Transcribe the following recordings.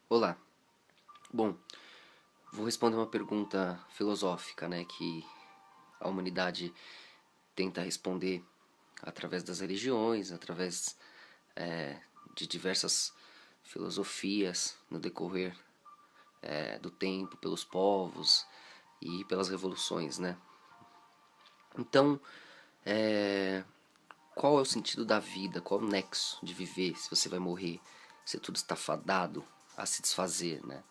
Olá. Bom, vou responder uma pergunta filosófica, né, que a humanidade tenta responder através das religiões, através de diversas filosofias no decorrer do tempo, pelos povos e pelas revoluções, né? Então, qual é o sentido da vida? Qual é o nexo de viver se você vai morrer? Se tudo está fadado a se desfazer, né?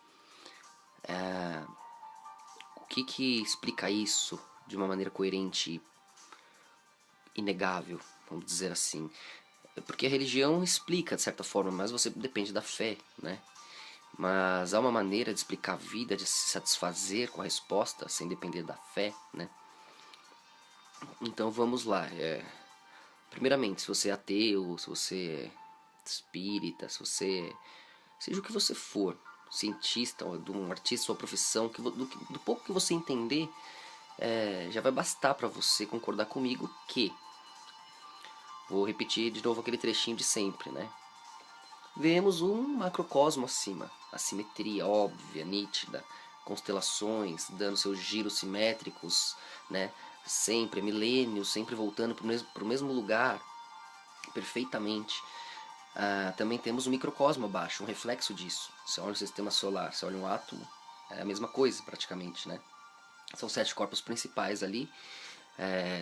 O que explica isso de uma maneira coerente e inegável, vamos dizer assim? Porque a religião explica de certa forma, mas você depende da fé, né? Mas há uma maneira de explicar a vida, de se satisfazer com a resposta sem depender da fé, né? Então vamos lá. Primeiramente, se você é ateu, se você é espírita, se você seja o que você for, cientista, ou de um artista, sua profissão, do pouco que você entender, já vai bastar para você concordar comigo que, vou repetir de novo aquele trechinho de sempre, né? Vemos um macrocosmo acima, a simetria óbvia, nítida, constelações dando seus giros simétricos, né? Sempre, milênios, sempre voltando para o mesmo lugar, perfeitamente. Também temos o microcosmo abaixo, um reflexo disso. Você olha o sistema solar, você olha um átomo, é a mesma coisa praticamente, né? São 7 corpos principais ali,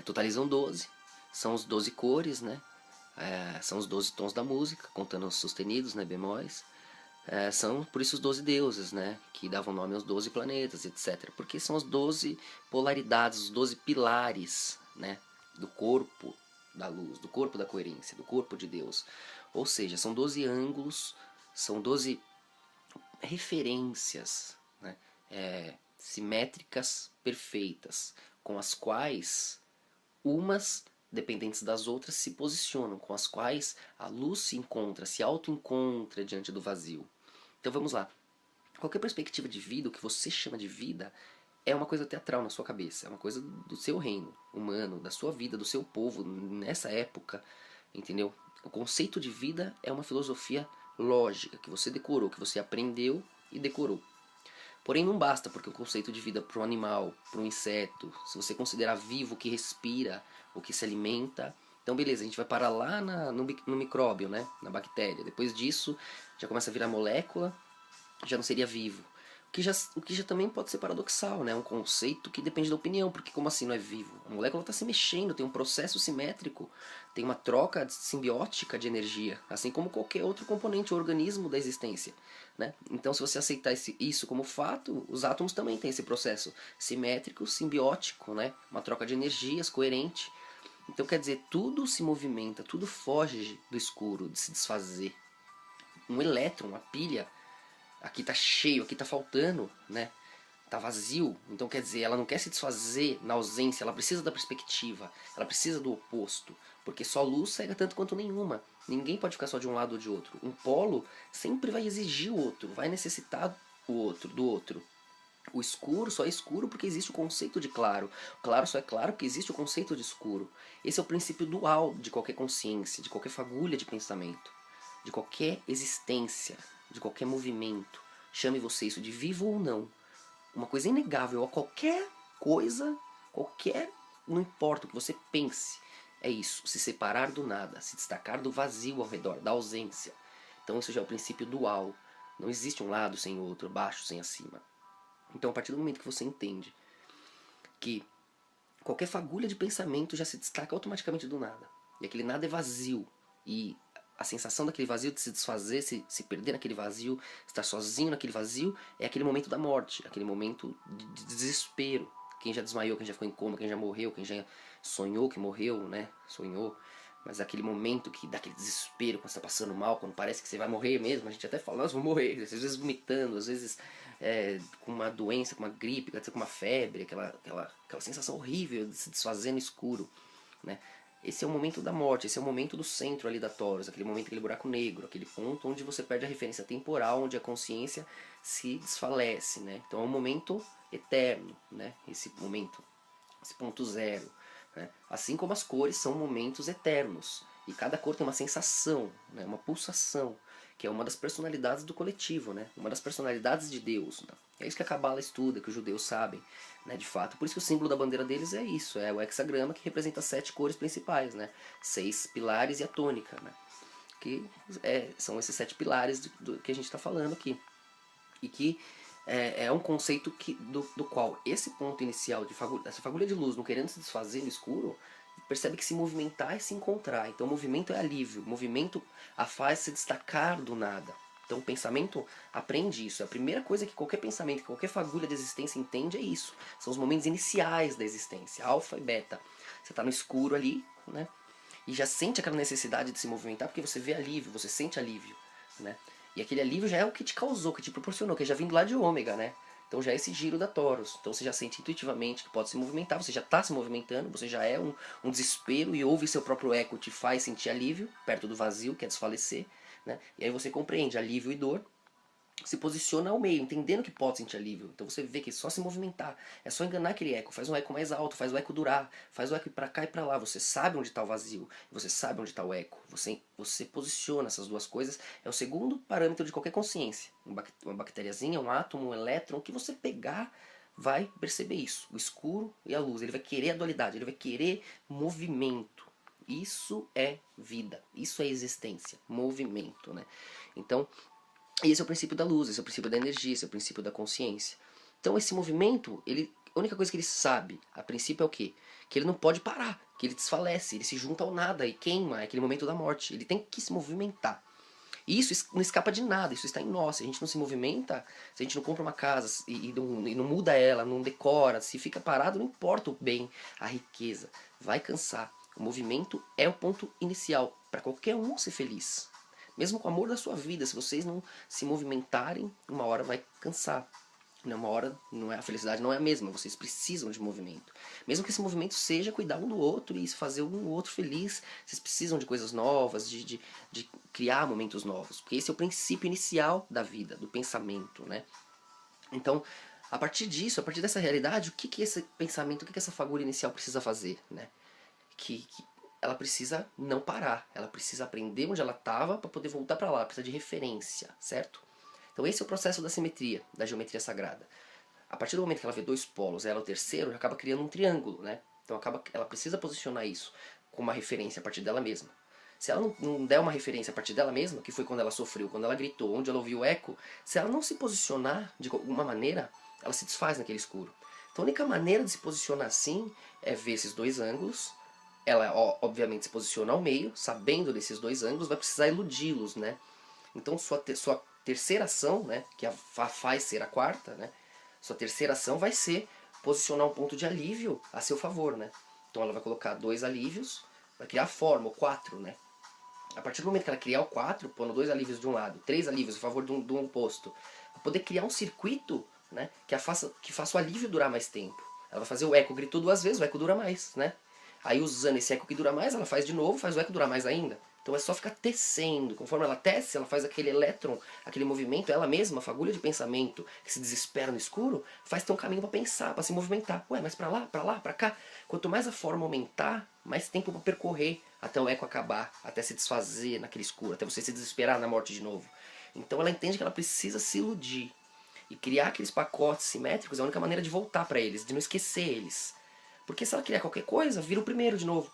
totalizam 12. São os 12 cores, né? São os 12 tons da música, contando os sustenidos, né, bemóis. São por isso os 12 deuses, né, que davam nome aos 12 planetas, etc. Porque são as 12 polaridades, os 12 pilares, né, do corpo da luz, do corpo da coerência, do corpo de Deus. Ou seja, são 12 ângulos, são 12 referências, né, simétricas perfeitas, com as quais umas dependentes das outras se posicionam, com as quais a luz se encontra, se auto-encontra diante do vazio. Então vamos lá. Qualquer perspectiva de vida, o que você chama de vida, é uma coisa teatral na sua cabeça, é uma coisa do seu reino humano, da sua vida, do seu povo, nessa época, entendeu? O conceito de vida é uma filosofia lógica que você decorou, que você aprendeu e decorou. Porém, não basta, porque o conceito de vida para um animal, para um inseto, se você considerar vivo o que respira, o que se alimenta, então beleza, a gente vai parar lá no micróbio, né? Na bactéria. Depois disso, já começa a virar molécula, já não seria vivo. O que já também pode ser paradoxal, né? Um conceito que depende da opinião, porque como assim não é vivo? A molécula está se mexendo, tem um processo simétrico, tem uma troca simbiótica de energia, assim como qualquer outro componente ou organismo da existência. Né? Então, se você aceitar isso como fato, os átomos também têm esse processo simétrico, simbiótico, né? Uma troca de energias coerente. Então, quer dizer, tudo se movimenta, tudo foge do escuro, de se desfazer. Um elétron, uma pilha, aqui tá cheio, aqui tá faltando, né? Tá vazio. Então quer dizer, ela não quer se desfazer na ausência, ela precisa da perspectiva, ela precisa do oposto, porque só luz cega tanto quanto nenhuma. Ninguém pode ficar só de um lado ou de outro. Um polo sempre vai exigir o outro, vai necessitar o outro, do outro. O escuro só é escuro porque existe o conceito de claro. O claro só é claro porque existe o conceito de escuro. Esse é o princípio dual de qualquer consciência, de qualquer fagulha de pensamento, de qualquer existência, de qualquer movimento. Chame você isso de vivo ou não. Uma coisa inegável a qualquer coisa, qualquer, não importa o que você pense, é isso, se separar do nada, se destacar do vazio ao redor, da ausência. Então isso já é o princípio dual. Não existe um lado sem o outro, baixo sem acima. Então, a partir do momento que você entende que qualquer fagulha de pensamento já se destaca automaticamente do nada, e aquele nada é vazio, e a sensação daquele vazio de se desfazer, se perder naquele vazio, estar sozinho naquele vazio, é aquele momento da morte, aquele momento de desespero. Quem já desmaiou, quem já ficou em coma, quem já morreu, quem já sonhou que morreu, né? Sonhou. Mas aquele momento que dá aquele desespero quando você tá passando mal, quando parece que você vai morrer mesmo, a gente até fala, nós vamos morrer, às vezes vomitando, às vezes com uma doença, com uma gripe, com uma febre, aquela sensação horrível de se desfazer no escuro, né? Esse é o momento da morte, esse é o momento do centro ali da Taurus, aquele momento, aquele buraco negro, aquele ponto onde você perde a referência temporal, onde a consciência se desfalece, né? Então é um momento eterno, né? Esse momento, esse ponto zero, né? Assim como as cores são momentos eternos, e cada cor tem uma sensação, né? Uma pulsação, que é uma das personalidades do coletivo, né? Uma das personalidades de Deus. Né? É isso que a Cabala estuda, que os judeus sabem, né? De fato. Por isso que o símbolo da bandeira deles é isso, é o hexagrama que representa 7 cores principais, né? 6 pilares e a tônica, né? Que são esses 7 pilares que a gente está falando aqui. E que é um conceito do qual esse ponto inicial dessa fagulha de luz não querendo se desfazer no escuro, percebe que se movimentar é se encontrar. Então o movimento é alívio, o movimento a faz se destacar do nada. Então o pensamento aprende isso. A primeira coisa que qualquer pensamento, que qualquer fagulha de existência entende é isso. São os momentos iniciais da existência, alfa e beta. Você está no escuro ali, né? E já sente aquela necessidade de se movimentar porque você vê alívio, você sente alívio, né? E aquele alívio já é o que te causou, que te proporcionou, que já vindo lá de ômega, né? Então já é esse giro da Taurus. Então você já sente intuitivamente que pode se movimentar, você já está se movimentando, você já é um desespero e ouve seu próprio eco, te faz sentir alívio, perto do vazio, que é desfalecer. Né? E aí você compreende alívio e dor, se posiciona ao meio, entendendo que pode sentir alívio. Então você vê que é só se movimentar, é só enganar aquele eco, faz um eco mais alto, faz o eco durar, faz o eco ir pra cá e pra lá. Você sabe onde está o vazio, você sabe onde está o eco. Você posiciona essas duas coisas, é o segundo parâmetro de qualquer consciência. Uma bactériazinha, um átomo, um elétron, o que você pegar vai perceber isso. O escuro e a luz, ele vai querer a dualidade, ele vai querer movimento. Isso é vida, isso é existência, movimento, né? Então, esse é o princípio da luz, esse é o princípio da energia, esse é o princípio da consciência. Então esse movimento, a única coisa que ele sabe, a princípio é o quê? Que ele não pode parar, que ele desfalece, ele se junta ao nada e queima, é aquele momento da morte. Ele tem que se movimentar. E isso não escapa de nada, isso está em nós. Se a gente não se movimenta, se a gente não compra uma casa e não muda ela, não decora, se fica parado, não importa o bem, a riqueza, vai cansar. O movimento é o ponto inicial para qualquer um ser feliz. Mesmo com o amor da sua vida, se vocês não se movimentarem, uma hora vai cansar. Uma hora a felicidade não é a mesma, vocês precisam de movimento. Mesmo que esse movimento seja cuidar um do outro e fazer um do outro feliz, vocês precisam de coisas novas, de criar momentos novos. Porque esse é o princípio inicial da vida, do pensamento. Né? Então, a partir disso, a partir dessa realidade, o que esse pensamento, o que essa fagulha inicial precisa fazer? Né? Que ela precisa não parar, ela precisa aprender onde ela estava para poder voltar para lá, precisa de referência, certo? Então esse é o processo da simetria, da geometria sagrada. A partir do momento que ela vê 2 polos, ela é o terceiro, acaba criando um triângulo, né? Então ela precisa posicionar isso com uma referência a partir dela mesma. Se ela não der uma referência a partir dela mesma, que foi quando ela sofreu, quando ela gritou, onde ela ouviu o eco, se ela não se posicionar de alguma maneira, ela se desfaz naquele escuro. Então a única maneira de se posicionar assim é ver esses 2 ângulos. Ela obviamente se posiciona ao meio, sabendo desses 2 ângulos, vai precisar iludi-los, né? Então sua terceira ação, né, que faz ser a quarta, né? Sua terceira ação vai ser posicionar um ponto de alívio a seu favor, né? Então ela vai colocar 2 alívios, vai criar a forma, o 4, né? A partir do momento que ela criar o 4, pondo 2 alívios de um lado, 3 alívios a favor do oposto, para poder criar um circuito, né, que faça o alívio durar mais tempo. Ela vai fazer o eco, gritou 2 vezes, o eco dura mais, né? Aí usando esse eco que dura mais, ela faz de novo, faz o eco durar mais ainda. Então é só ficar tecendo. Conforme ela tece, ela faz aquele elétron, aquele movimento, ela mesma, a fagulha de pensamento que se desespera no escuro, faz ter um caminho para pensar, para se movimentar. Ué, mas para lá, para cá. Quanto mais a forma aumentar, mais tempo para percorrer até o eco acabar, até se desfazer naquele escuro, até você se desesperar na morte de novo. Então ela entende que ela precisa se iludir. E criar aqueles pacotes simétricos é a única maneira de voltar para eles, de não esquecer eles. Porque se ela criar qualquer coisa, vira o primeiro de novo.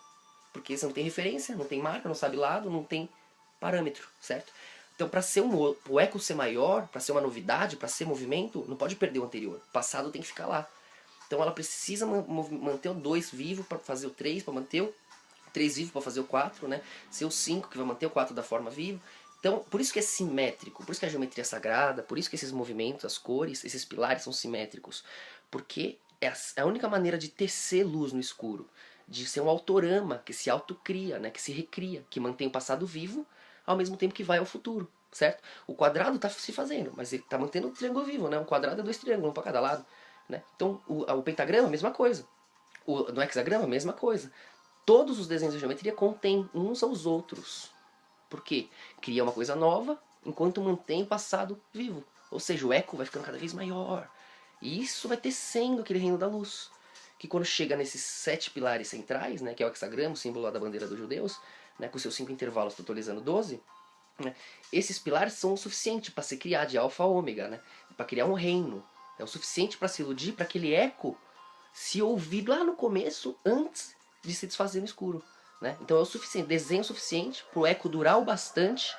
Porque você não tem referência, não tem marca, não sabe lado, não tem parâmetro, certo? Então, para ser o eco ser maior, para ser uma novidade, para ser movimento, não pode perder o anterior. O passado tem que ficar lá. Então, ela precisa manter o 2 vivo para fazer o 3, para manter o 3 vivo para fazer o 4, né? Ser o 5 que vai manter o 4 da forma viva. Então, por isso que é simétrico, por isso que a geometria é sagrada, por isso que esses movimentos, as cores, esses pilares são simétricos. Porque é a única maneira de tecer luz no escuro, de ser um autorama que se autocria, né, que se recria, que mantém o passado vivo ao mesmo tempo que vai ao futuro, certo? O quadrado está se fazendo, mas ele está mantendo o triângulo vivo, né? Um quadrado é 2 triângulos, um para cada lado, né? Então o pentagrama, a mesma coisa. No hexagrama, a mesma coisa. Todos os desenhos de geometria contêm uns aos outros. Por quê? Cria uma coisa nova enquanto mantém o passado vivo. Ou seja, o eco vai ficando cada vez maior. E isso vai tecendo aquele reino da luz. Que quando chega nesses 7 pilares centrais, né, que é o hexagrama, o símbolo lá da bandeira dos judeus, né, com seus 5 intervalos totalizando 12, né? Esses pilares são o suficiente para se criar de alfa a ômega, né? Para criar um reino. É o suficiente para se iludir, para aquele eco se ouvir lá no começo, antes de se desfazer no escuro. Né? Então é o suficiente, desenho o suficiente para o eco durar o bastante,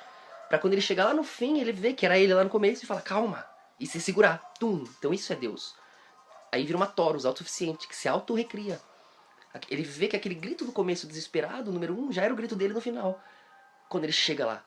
para quando ele chegar lá no fim, ele ver que era ele lá no começo e falar, calma, e se segurar. Tum! Então isso é Deus. Aí vira uma Taurus autossuficiente, que se auto-recria. Ele vê que aquele grito do começo desesperado, número 1, já era o grito dele no final, quando ele chega lá.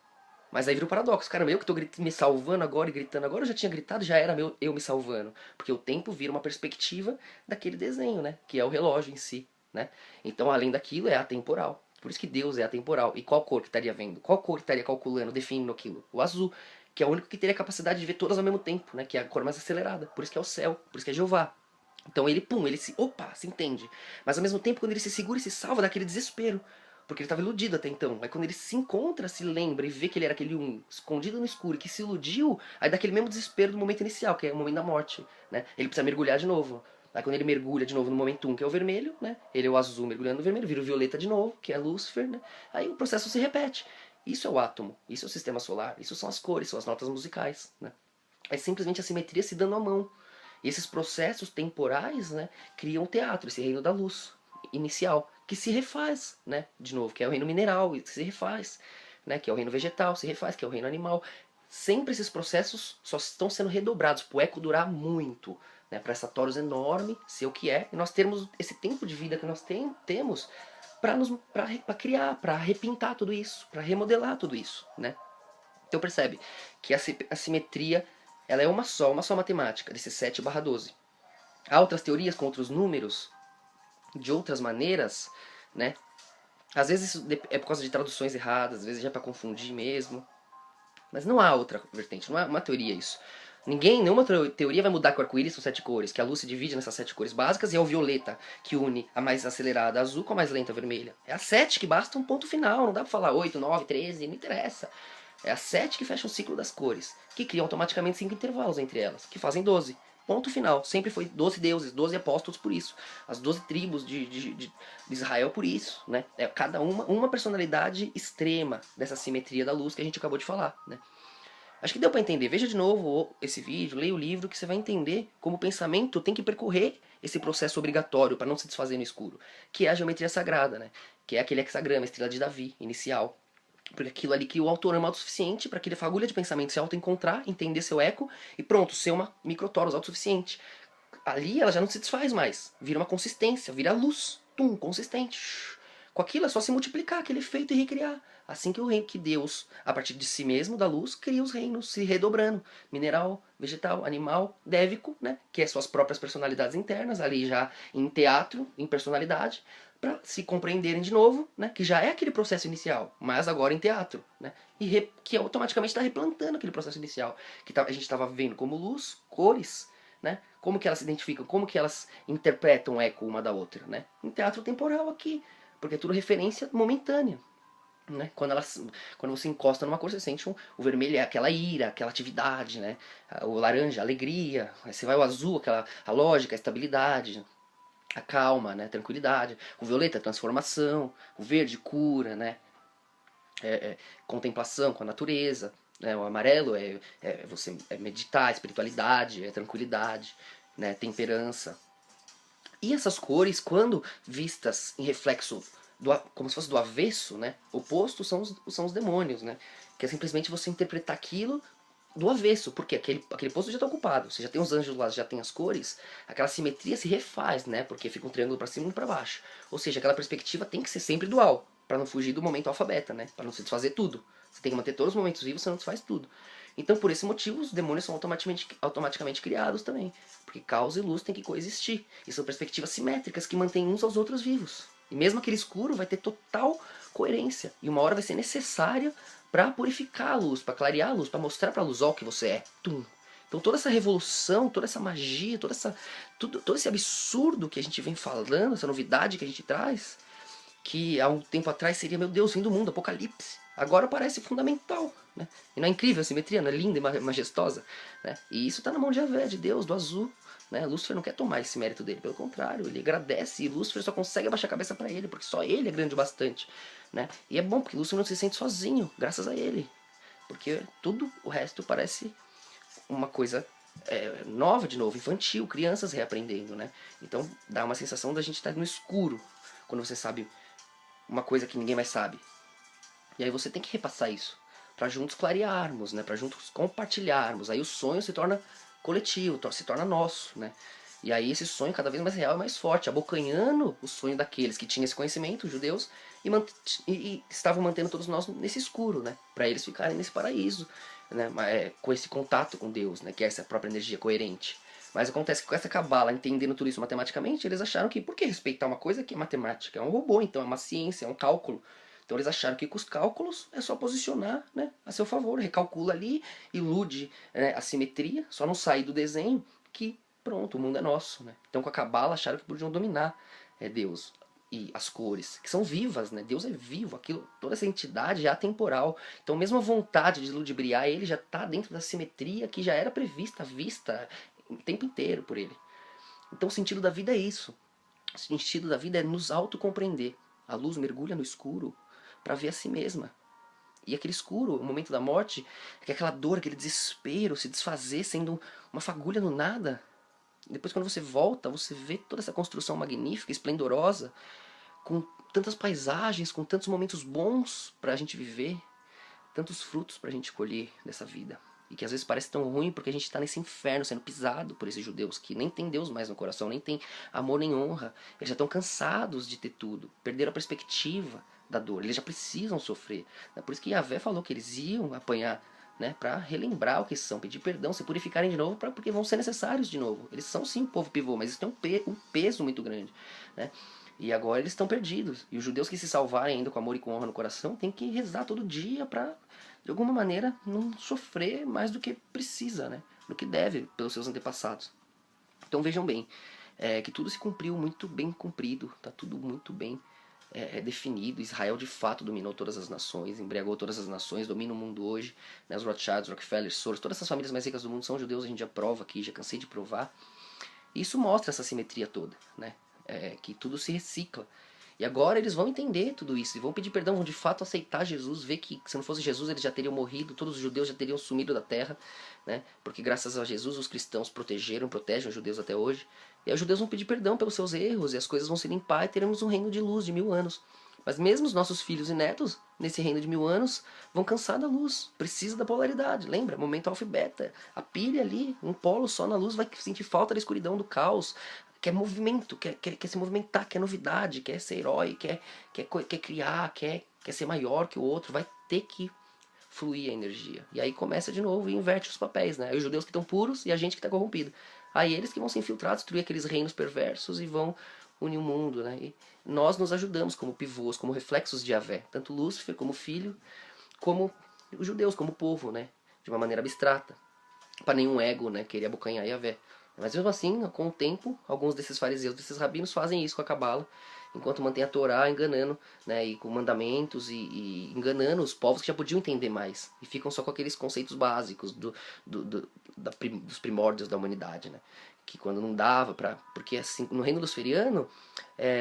Mas aí vira o paradoxo. Caramba, eu que tô me salvando agora e gritando agora, eu já tinha gritado, já era eu me salvando. Porque o tempo vira uma perspectiva daquele desenho, né? Que é o relógio em si, né? Então, além daquilo, é atemporal. Por isso que Deus é atemporal. E qual cor que estaria vendo? Qual cor que estaria calculando, definindo aquilo? O azul, que é o único que teria a capacidade de ver todas ao mesmo tempo, né? Que é a cor mais acelerada. Por isso que é o céu, por isso que é Jeová. Então ele, pum, ele se, opa, se entende. Mas ao mesmo tempo, quando ele se segura e se salva daquele desespero, porque ele estava iludido até então. Aí quando ele se encontra, se lembra e vê que ele era aquele um escondido no escuro, que se iludiu, aí dá aquele mesmo desespero do momento inicial, que é o momento da morte, né? Ele precisa mergulhar de novo. Aí quando ele mergulha de novo no momento 1, que é o vermelho, né? Ele é o azul mergulhando no vermelho, vira o violeta de novo, que é Lúcifer, né? Aí o processo se repete. Isso é o átomo, isso é o sistema solar, isso são as cores, são as notas musicais, né? É simplesmente a simetria se dando a mão. E esses processos temporais, né, criam o teatro, esse reino da luz inicial, que se refaz, né, de novo, que é o reino mineral, que se refaz, né, que é o reino vegetal, se refaz, que é o reino animal. Sempre esses processos só estão sendo redobrados para o eco durar muito, né, para essa torus enorme ser o que é, e nós termos esse tempo de vida que nós temos para criar, para repintar tudo isso, para remodelar tudo isso, né? Então percebe que a simetria ela é uma só matemática, desse 7/12. Há outras teorias com outros números, de outras maneiras, né? Às vezes isso é por causa de traduções erradas, às vezes já é para confundir mesmo. Mas não há outra vertente, não é uma teoria isso. Nenhuma teoria vai mudar que o arco-íris são 7 cores, que a luz se divide nessas 7 cores básicas e é o violeta que une a mais acelerada azul com a mais lenta vermelha. É a 7 que basta um ponto final, não dá pra falar 8, 9, 13, não interessa. É a 7 que fecha o ciclo das cores, que cria automaticamente 5 intervalos entre elas, que fazem 12. Ponto final. Sempre foi 12 deuses, 12 apóstolos por isso. As 12 tribos de Israel por isso. Né? É cada uma personalidade extrema dessa simetria da luz que a gente acabou de falar. Né? Acho que deu para entender. Veja de novo esse vídeo, leia o livro, que você vai entender como o pensamento tem que percorrer esse processo obrigatório para não se desfazer no escuro, que é a geometria sagrada, né? Que é aquele hexagrama, a estrela de Davi, inicial. Porque aquilo ali cria o autorama autossuficiente para aquele fagulha de pensamento se auto-encontrar, entender seu eco e pronto, ser uma microtoros autossuficiente. Ali ela já não se desfaz mais, vira uma consistência, vira luz, tum, consistente. Com aquilo é só se multiplicar, aquele efeito e recriar. Assim que o reino, que Deus, a partir de si mesmo, da luz, cria os reinos, se redobrando. Mineral, vegetal, animal, dévico, né? Que é suas próprias personalidades internas, ali já em teatro, em personalidade, para se compreenderem de novo, né? Que já é aquele processo inicial, mas agora em teatro, né? E que automaticamente está replantando aquele processo inicial, que a gente estava vendo como luz, cores, né? Como que elas se identificam, como que elas interpretam o eco uma da outra, né? Em teatro temporal aqui, porque é tudo referência momentânea. Né? Quando você encosta numa cor, você sente o vermelho é aquela ira, aquela atividade, né? O laranja, a alegria. Aí você vai o azul, a lógica, a estabilidade, a calma, né? A tranquilidade. O violeta, a transformação. O verde, cura, né? Contemplação com a natureza. Né? O amarelo você meditar, espiritualidade, tranquilidade, né? Temperança. E essas cores, quando vistas em reflexo como se fosse do avesso, né? Oposto são os demônios, né? Que é simplesmente você interpretar aquilo do avesso, porque aquele posto já está ocupado, você já tem os anjos lá, já tem as cores, aquela simetria se refaz, né? Porque fica um triângulo para cima e um para baixo. Ou seja, aquela perspectiva tem que ser sempre dual, para não fugir do momento alfabeta, né? Para não se desfazer tudo. Você tem que manter todos os momentos vivos, você não desfaz tudo. Então, por esse motivo, os demônios são automaticamente criados também. Porque caos e luz têm que coexistir. E são perspectivas simétricas que mantêm uns aos outros vivos. E mesmo aquele escuro vai ter total coerência. E uma hora vai ser necessária para purificar a luz, para clarear a luz, para mostrar para a luz, ó, o que você é. Tum. Então toda essa revolução, toda essa magia, todo esse absurdo que a gente vem falando, essa novidade que a gente traz, que há um tempo atrás seria, meu Deus, fim do mundo, apocalipse. Agora parece fundamental. Né? E não é incrível a simetria, não é linda e majestosa? Né? E isso está na mão de Javé, de Deus, do azul. Né? Lúcifer não quer tomar esse mérito dele, pelo contrário, ele agradece e Lúcifer só consegue abaixar a cabeça para ele, porque só ele é grande o bastante. Né? E é bom, porque Lúcifer não se sente sozinho, graças a ele. Porque tudo o resto parece uma coisa nova de novo, infantil, crianças reaprendendo, né? Então dá uma sensação da gente estar no escuro quando você sabe uma coisa que ninguém mais sabe. E aí você tem que repassar isso para juntos clarearmos, né? Para juntos compartilharmos. Aí o sonho se torna coletivo, se torna nosso, né? E aí esse sonho cada vez mais real e mais forte, abocanhando o sonho daqueles que tinham esse conhecimento, os judeus, e estavam mantendo todos nós nesse escuro, né? Para eles ficarem nesse paraíso, né? Com esse contato com Deus, né? Que é essa própria energia coerente. Mas acontece que com essa cabala, entendendo tudo isso matematicamente, eles acharam que por que respeitar uma coisa que é matemática? É um robô, então é uma ciência, é um cálculo. Então eles acharam que com os cálculos é só posicionar, né, a seu favor, recalcula ali, ilude, né, a simetria, só não sair do desenho que pronto, o mundo é nosso. Né? Então com a cabala acharam que podiam dominar Deus e as cores, que são vivas, né? Deus é vivo, aquilo, toda essa entidade é atemporal. Então mesmo a vontade de ludibriar ele já está dentro da simetria que já era prevista, vista o tempo inteiro por ele. Então o sentido da vida é isso. O sentido da vida é nos autocompreender. A luz mergulha no escuro para ver a si mesma. E aquele escuro, o momento da morte, é aquela dor, aquele desespero, se desfazer sendo uma fagulha no nada. Depois quando você volta, você vê toda essa construção magnífica, esplendorosa, com tantas paisagens, com tantos momentos bons para a gente viver, tantos frutos para a gente colher dessa vida. E que às vezes parece tão ruim porque a gente está nesse inferno sendo pisado por esses judeus que nem tem Deus mais no coração, nem tem amor nem honra. Eles já estão cansados de ter tudo, perderam a perspectiva da dor, eles já precisam sofrer. É por isso que Yahvé falou que eles iam apanhar, né, para relembrar o que são, pedir perdão, se purificarem de novo, porque vão ser necessários de novo. Eles são sim um povo pivô, mas eles têm um peso muito grande. Né? E agora eles estão perdidos. E os judeus que se salvarem ainda com amor e com honra no coração têm que rezar todo dia para, de alguma maneira, não sofrer mais do que precisa, né? Do que deve pelos seus antepassados. Então vejam bem, que tudo se cumpriu muito bem cumprido, está tudo muito bem definido. Israel de fato dominou todas as nações, embriagou todas as nações, domina o mundo hoje. Né? Os Rothschilds, Rockefeller, Soros, todas essas famílias mais ricas do mundo são judeus, a gente já prova aqui, já cansei de provar. E isso mostra essa simetria toda, né? Que tudo se recicla. E agora eles vão entender tudo isso e vão pedir perdão, vão de fato aceitar Jesus, ver que se não fosse Jesus eles já teriam morrido, todos os judeus já teriam sumido da terra, né? Porque graças a Jesus os cristãos protegem os judeus até hoje. E aí os judeus vão pedir perdão pelos seus erros e as coisas vão se limpar e teremos um reino de luz de 1000 anos. Mas mesmo os nossos filhos e netos, nesse reino de 1000 anos, vão cansar da luz. Precisa da polaridade. Lembra? Momento alfa e beta. A pilha ali, um polo só na luz, vai sentir falta da escuridão, do caos. Quer movimento, quer se movimentar, quer novidade, quer ser herói, quer criar, quer ser maior que o outro. Vai ter que fluir a energia. E aí começa de novo e inverte os papéis. Né? Aí os judeus que estão puros e a gente que está corrompido. Aí eles que vão se infiltrar, destruir aqueles reinos perversos e vão unir o mundo. Né? E nós nos ajudamos como pivôs, como reflexos de Yahvé. Tanto Lúcifer como filho, como os judeus, como povo, né? De uma maneira abstrata. Para nenhum ego, né, querer abocanhar Yahvé. Mas mesmo assim, com o tempo, alguns desses fariseus, desses rabinos fazem isso com a cabala, enquanto mantém a Torá enganando, né, e com mandamentos e enganando os povos que já podiam entender mais. E ficam só com aqueles conceitos básicos dos primórdios da humanidade, né? Que quando não dava para... Porque assim, no reino luciferiano,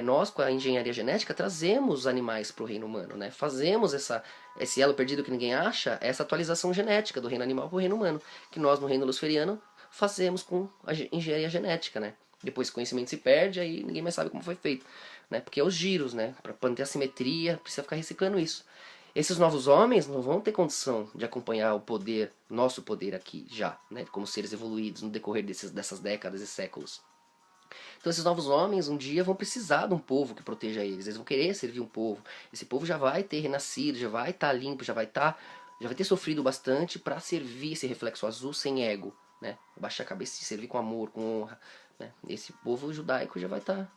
nós com a engenharia genética trazemos animais para o reino humano, né? Fazemos esse elo perdido que ninguém acha, essa atualização genética do reino animal para o reino humano, que nós no reino luciferiano fazemos com a engenharia genética, né? Depois o conhecimento se perde, aí ninguém mais sabe como foi feito, né? Porque é os giros, né? Para manter a simetria, precisa ficar reciclando isso. Esses novos homens não vão ter condição de acompanhar o poder, nosso poder aqui já, né? Como seres evoluídos no decorrer dessas décadas e séculos. Então esses novos homens um dia vão precisar de um povo que proteja eles. Eles vão querer servir um povo. Esse povo já vai ter renascido, já vai estar limpo, já vai ter sofrido bastante para servir esse reflexo azul sem ego, né? Baixar a cabeça e servir com amor, com honra. Né? Esse povo judaico já vai estar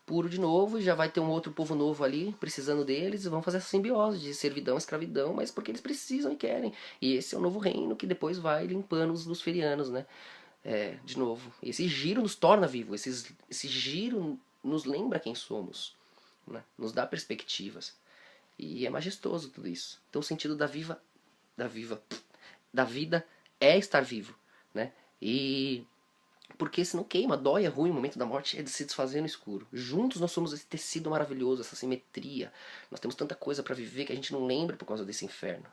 puro de novo, e já vai ter um outro povo novo ali precisando deles, e vão fazer essa simbiose de servidão, escravidão, mas porque eles precisam e querem. E esse é o novo reino que depois vai limpando os luciferianos, né? De novo. Esse giro nos torna vivos, esse giro nos lembra quem somos, né? Nos dá perspectivas. E é majestoso tudo isso. Então o sentido da vida é estar vivo, né? E porque senão queima, dói, é ruim, o momento da morte é de se desfazer no escuro. Juntos nós somos esse tecido maravilhoso, essa simetria. Nós temos tanta coisa para viver que a gente não lembra por causa desse inferno.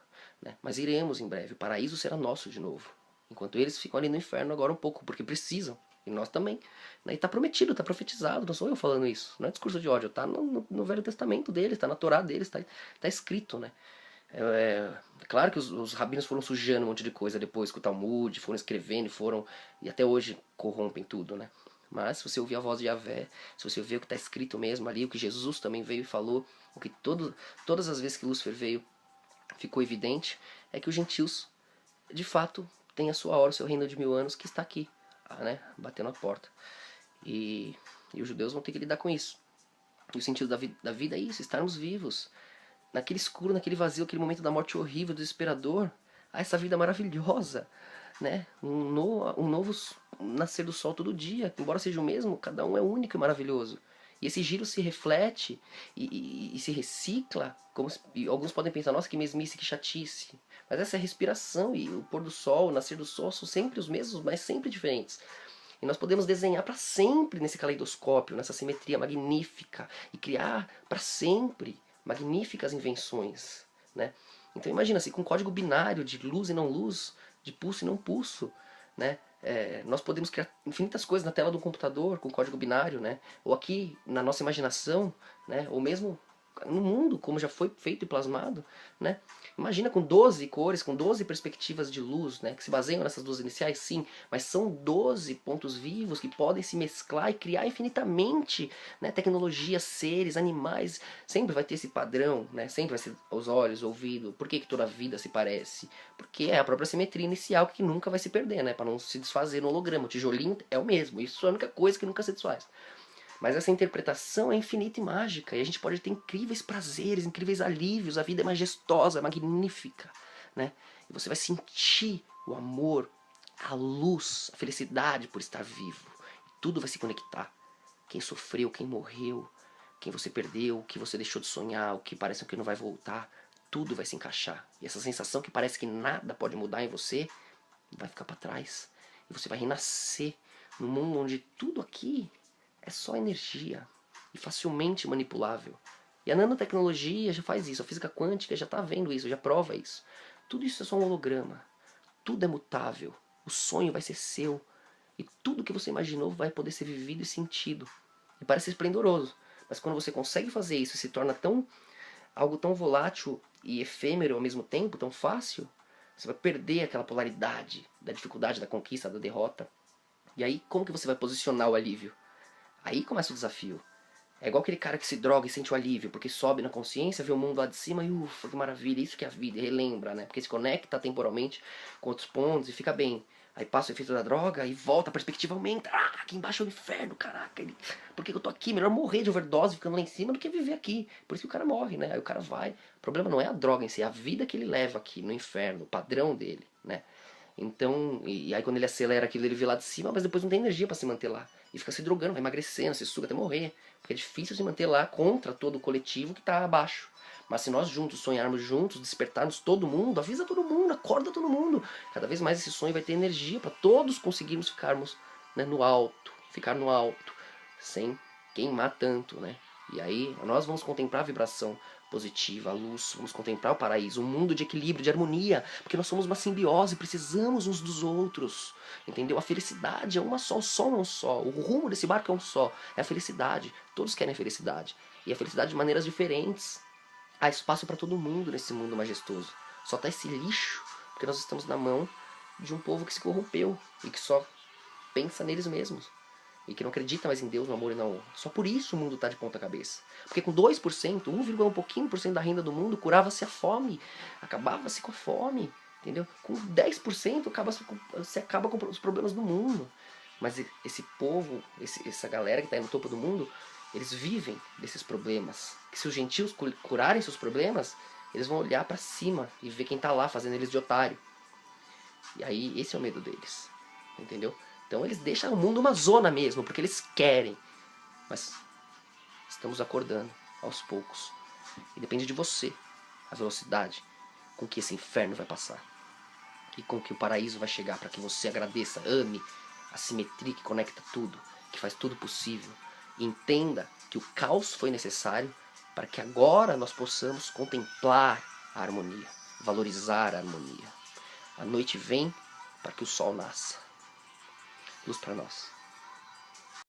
né? Mas iremos em breve, o paraíso será nosso de novo. Enquanto eles ficam ali no inferno agora um pouco, porque precisam. E nós também. Né? E está prometido, está profetizado, não sou eu falando isso. Não é discurso de ódio, está no Velho Testamento deles, está na Torá deles, está escrito, né? É claro que os rabinos foram sujando um monte de coisa depois com o Talmud, foram escrevendo e até hoje corrompem tudo, né? Mas se você ouvir a voz de Yahvé, se você ver o que está escrito mesmo ali, o que Jesus também veio e falou, o que todas as vezes que Lúcifer veio ficou evidente, é que os gentios, de fato, têm a sua hora, o seu reino de 1000 anos que está aqui, né? Batendo a porta. E os judeus vão ter que lidar com isso. E o sentido da vida é isso, estarmos vivos naquele escuro, naquele vazio, aquele momento da morte horrível, desesperador, a essa vida maravilhosa, né? Um novo nascer do sol todo dia, embora seja o mesmo, cada um é único e maravilhoso. E esse giro se reflete e se recicla, e alguns podem pensar, nossa, que mesmice, que chatice. Mas essa é a respiração e o pôr do sol, o nascer do sol são sempre os mesmos, mas sempre diferentes. E nós podemos desenhar para sempre nesse caleidoscópio, nessa simetria magnífica, e criar para sempre magníficas invenções, né? Então imagina-se, com código binário de luz e não luz, de pulso e não pulso, né? Nós podemos criar infinitas coisas na tela do computador com código binário, né? Ou aqui na nossa imaginação, né? Ou mesmo no mundo, como já foi feito e plasmado, né? Imagina com 12 cores, com 12 perspectivas de luz, né? Que se baseiam nessas duas iniciais, sim, mas são 12 pontos vivos que podem se mesclar e criar infinitamente, né? Tecnologias, seres, animais, sempre vai ter esse padrão, né? Sempre vai ser os olhos, o ouvido. Por que toda a vida se parece? Porque é a própria simetria inicial que nunca vai se perder, né? Para não se desfazer no holograma. O tijolinho é o mesmo, isso é a única coisa que nunca se desfaz. Mas essa interpretação é infinita e mágica, e a gente pode ter incríveis prazeres, incríveis alívios, a vida é majestosa, é magnífica, né? E você vai sentir o amor, a luz, a felicidade por estar vivo. Tudo vai se conectar. Quem sofreu, quem morreu, quem você perdeu, o que você deixou de sonhar, o que parece que não vai voltar, tudo vai se encaixar. E essa sensação que parece que nada pode mudar em você, vai ficar para trás. E você vai renascer num mundo onde tudo aqui é só energia e facilmente manipulável. E a nanotecnologia já faz isso, a física quântica já está vendo isso, já prova isso. Tudo isso é só um holograma, tudo é mutável, o sonho vai ser seu e tudo que você imaginou vai poder ser vivido e sentido. E parece esplendoroso, mas quando você consegue fazer isso e se torna algo tão volátil e efêmero ao mesmo tempo, tão fácil, você vai perder aquela polaridade da dificuldade, da conquista, da derrota. E aí como que você vai posicionar o alívio? Aí começa o desafio. É igual aquele cara que se droga e sente o alívio, porque sobe na consciência, vê o mundo lá de cima e ufa, que maravilha, isso que é a vida, e relembra, né? Porque se conecta temporalmente com outros pontos e fica bem. Aí passa o efeito da droga e volta, a perspectiva aumenta. Ah, aqui embaixo é o inferno, caraca. Por que eu tô aqui? Melhor morrer de overdose ficando lá em cima do que viver aqui. Por isso que o cara morre, né? Aí o cara vai. O problema não é a droga em si, é a vida que ele leva aqui no inferno, o padrão dele, né? Então, e aí quando ele acelera aquilo, ele vê lá de cima, mas depois não tem energia para se manter lá. E fica se drogando, vai emagrecendo, se suga até morrer. Porque é difícil se manter lá contra todo o coletivo que está abaixo. Mas se nós juntos sonharmos juntos, despertarmos todo mundo, avisa todo mundo, acorda todo mundo. Cada vez mais esse sonho vai ter energia para todos conseguirmos ficarmos, né, no alto, ficar no alto, sem queimar tanto, né? E aí nós vamos contemplar a vibração positiva, a luz, vamos contemplar o paraíso, um mundo de equilíbrio, de harmonia, porque nós somos uma simbiose, precisamos uns dos outros, entendeu? A felicidade é uma só, o sol é um só, o rumo desse barco é um só, é a felicidade, todos querem felicidade, e a felicidade de maneiras diferentes. Há espaço para todo mundo nesse mundo majestoso, só tá esse lixo, porque nós estamos na mão de um povo que se corrompeu e que só pensa neles mesmos e que não acredita mais em Deus, no amor e na honra. Só por isso o mundo está de ponta cabeça. Porque com 2%, 1, pouquinho por cento da renda do mundo, curava-se a fome, acabava-se com a fome, entendeu? Com 10% se acaba com os problemas do mundo. Mas esse povo, essa galera que está aí no topo do mundo, eles vivem desses problemas. Que se os gentios curarem seus problemas, eles vão olhar para cima e ver quem está lá fazendo eles de otário. E aí esse é o medo deles, entendeu? Então eles deixam o mundo uma zona mesmo, porque eles querem. Mas estamos acordando aos poucos. E depende de você a velocidade com que esse inferno vai passar. E com que o paraíso vai chegar para que você agradeça, ame a simetria que conecta tudo, que faz tudo possível. E entenda que o caos foi necessário para que agora nós possamos contemplar a harmonia. valorizar a harmonia. A noite vem para que o sol nasça. Luz para nós.